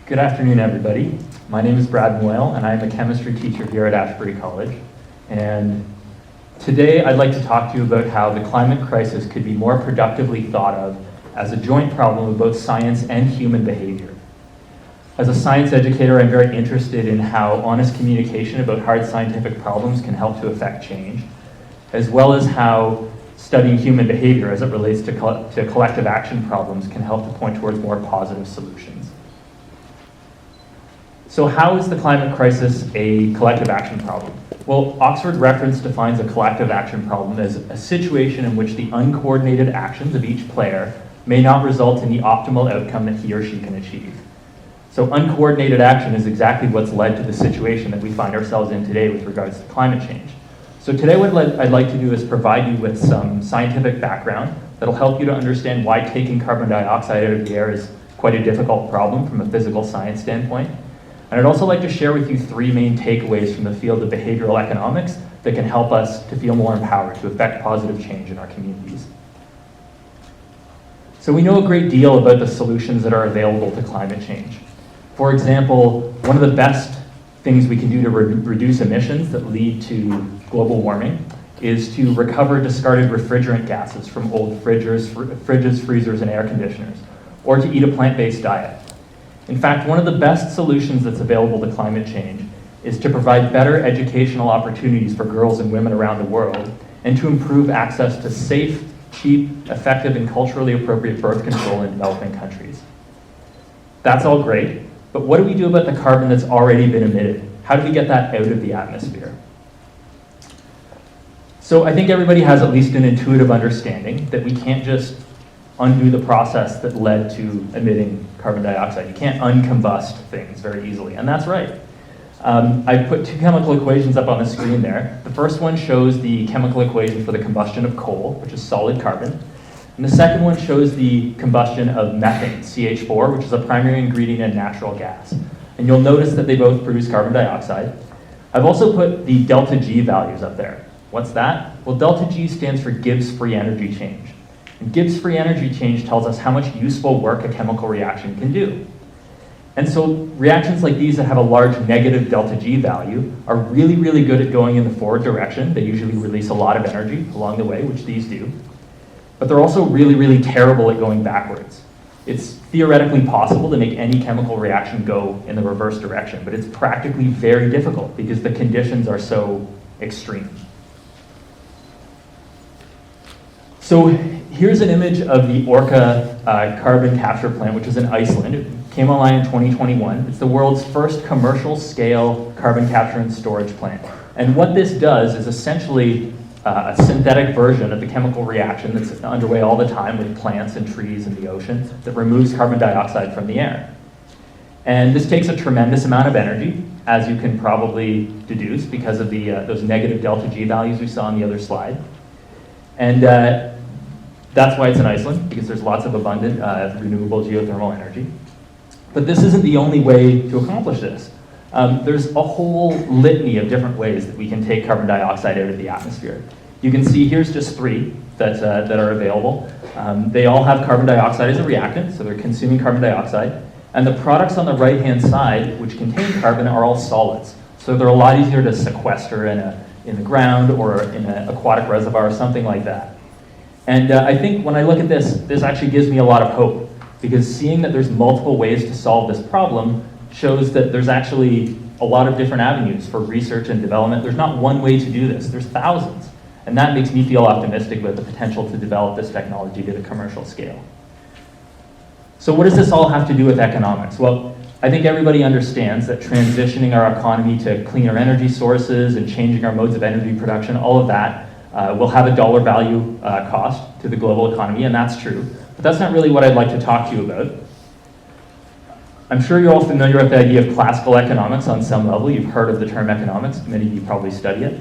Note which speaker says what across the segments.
Speaker 1: Good afternoon, everybody. My name is Brad Moyle, and I'm a chemistry teacher here at Ashbury College. And today I'd like to talk to you about how the climate crisis could be more productively thought of as a joint problem of both science and human behavior. As a science educator, I'm very interested in how honest communication about hard scientific problems can help to affect change, as well as how studying human behavior as it relates to collective action problems can help to point towards more positive solutions. So how is the climate crisis a collective action problem? Well, Oxford Reference defines a collective action problem as a situation in which the uncoordinated actions of each player may not result in the optimal outcome that he or she can achieve. So uncoordinated action is exactly what's led to the situation that we find ourselves in today with regards to climate change. So today what I'd like to do is provide you with some scientific background that'll help you to understand why taking carbon dioxide out of the air is quite a difficult problem from a physical science standpoint. And I'd also like to share with you three main takeaways from the field of behavioral economics that can help us to feel more empowered to affect positive change in our communities. So we know a great deal about the solutions that are available to climate change. For example, one of the best things we can do to reduce emissions that lead to global warming is to recover discarded refrigerant gases from old fridges, freezers, and air conditioners, or to eat a plant-based diet. In fact, one of the best solutions that's available to climate change is to provide better educational opportunities for girls and women around the world and to improve access to safe, cheap, effective, and culturally appropriate birth control in developing countries. That's all great, but what do we do about the carbon that's already been emitted? How do we get that out of the atmosphere? So I think everybody has at least an intuitive understanding that we can't just undo the process that led to emitting carbon dioxide. You can't uncombust things very easily, and that's right. I put two chemical equations up on the screen there. The first one shows the chemical equation for the combustion of coal, which is solid carbon. And the second one shows the combustion of methane, CH4, which is a primary ingredient in natural gas. And you'll notice that they both produce carbon dioxide. I've also put the delta G values up there. What's that? Well, delta G stands for Gibbs free energy change. And Gibbs free energy change tells us how much useful work a chemical reaction can do. And so reactions like these that have a large negative delta G value are really, really good at going in the forward direction. They usually release a lot of energy along the way, which these do. But they're also really, really terrible at going backwards. It's theoretically possible to make any chemical reaction go in the reverse direction, but it's practically very difficult because the conditions are so extreme. So here's an image of the Orca carbon capture plant, which is in Iceland. It came online in 2021. It's the world's first commercial scale carbon capture and storage plant. And what this does is essentially a synthetic version of the chemical reaction that's underway all the time with plants and trees and the ocean that removes carbon dioxide from the air. And this takes a tremendous amount of energy, as you can probably deduce because of those negative delta G values we saw on the other slide. And that's why it's in Iceland, because there's lots of abundant renewable geothermal energy. But this isn't the only way to accomplish this. There's a whole litany of different ways that we can take carbon dioxide out of the atmosphere. You can see here's just three that are available. They all have carbon dioxide as a reactant, so they're consuming carbon dioxide. And the products on the right-hand side, which contain carbon, are all solids. So they're a lot easier to sequester in the ground or in an aquatic reservoir or something like that. And I think when I look at this actually gives me a lot of hope, because seeing that there's multiple ways to solve this problem shows that there's actually a lot of different avenues for research and development. There's not one way to do this, there's thousands. And that makes me feel optimistic about the potential to develop this technology to the commercial scale. So what does this all have to do with economics? Well, I think everybody understands that transitioning our economy to cleaner energy sources and changing our modes of energy production, all of that will have a dollar value cost to the global economy, and that's true. But that's not really what I'd like to talk to you about. I'm sure you're all familiar with the idea of classical economics on some level. You've heard of the term economics. Many of you probably study it.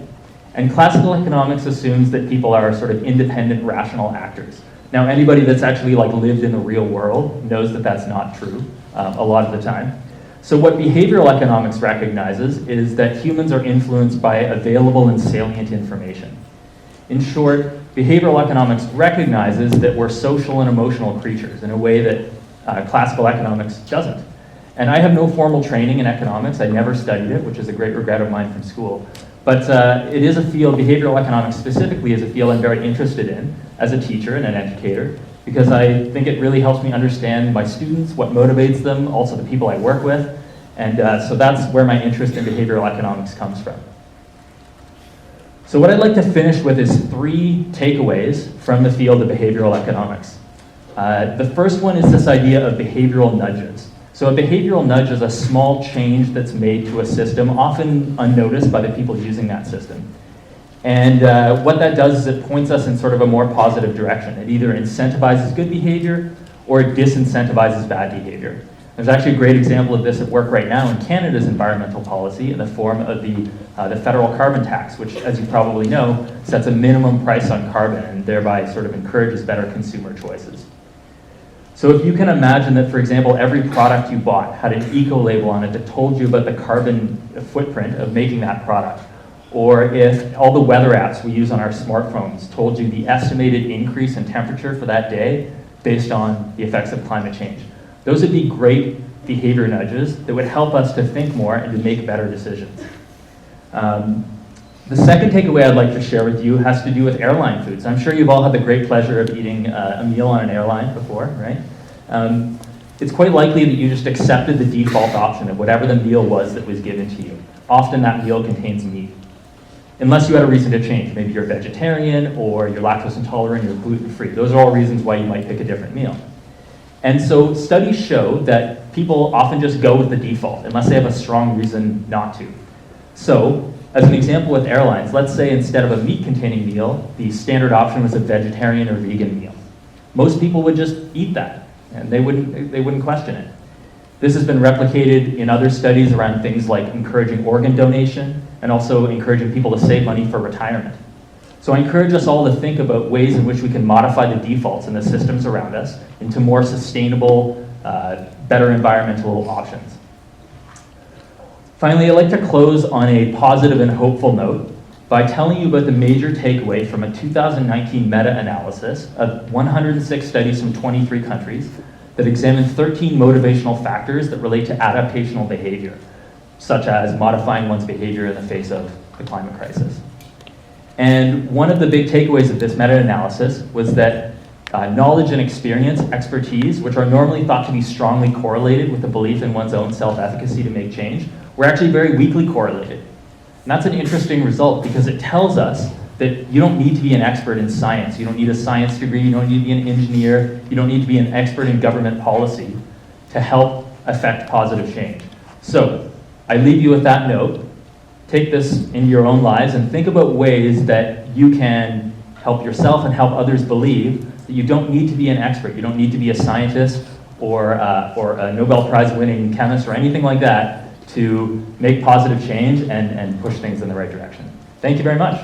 Speaker 1: And classical economics assumes that people are sort of independent, rational actors. Now, anybody that's actually lived in the real world knows that that's not true a lot of the time. So what behavioral economics recognizes is that humans are influenced by available and salient information. In short, behavioral economics recognizes that we're social and emotional creatures in a way that classical economics doesn't. And I have no formal training in economics. I never studied it, which is a great regret of mine from school. But it is a field, behavioral economics specifically, is a field I'm very interested in as a teacher and an educator, because I think it really helps me understand my students, what motivates them, also the people I work with. And so that's where my interest in behavioral economics comes from. So what I'd like to finish with is 3 takeaways from the field of behavioral economics. The first one is this idea of behavioral nudges. So a behavioral nudge is a small change that's made to a system, often unnoticed by the people using that system. And what that does is it points us in sort of a more positive direction. It either incentivizes good behavior or it disincentivizes bad behavior. There's actually a great example of this at work right now in Canada's environmental policy in the form of the federal carbon tax, which, as you probably know, sets a minimum price on carbon and thereby sort of encourages better consumer choices. So if you can imagine that, for example, every product you bought had an eco label on it that told you about the carbon footprint of making that product, or if all the weather apps we use on our smartphones told you the estimated increase in temperature for that day based on the effects of climate change. Those would be great behavior nudges that would help us to think more and to make better decisions. The second takeaway I'd like to share with you has to do with airline foods. I'm sure you've all had the great pleasure of eating a meal on an airline before, right? It's quite likely that you just accepted the default option of whatever the meal was that was given to you. Often that meal contains meat. Unless you had a reason to change. Maybe you're vegetarian or you're lactose intolerant, you're gluten-free. Those are all reasons why you might pick a different meal. And so studies show that people often just go with the default unless they have a strong reason not to. So, as an example with airlines, let's say instead of a meat-containing meal, the standard option was a vegetarian or vegan meal. Most people would just eat that, and they wouldn't question it. This has been replicated in other studies around things like encouraging organ donation and also encouraging people to save money for retirement. So I encourage us all to think about ways in which we can modify the defaults in the systems around us into more sustainable, better environmental options. Finally, I'd like to close on a positive and hopeful note by telling you about the major takeaway from a 2019 meta-analysis of 106 studies from 23 countries that examined 13 motivational factors that relate to adaptational behavior, such as modifying one's behavior in the face of the climate crisis. And one of the big takeaways of this meta-analysis was that knowledge and experience, expertise, which are normally thought to be strongly correlated with the belief in one's own self-efficacy to make change, were actually very weakly correlated. And that's an interesting result because it tells us that you don't need to be an expert in science. You don't need a science degree, you don't need to be an engineer, you don't need to be an expert in government policy to help affect positive change. So, I leave you with that note. Take this into your own lives and think about ways that you can help yourself and help others believe that you don't need to be an expert. You don't need to be a scientist or a Nobel Prize winning chemist or anything like that to make positive change and push things in the right direction. Thank you very much.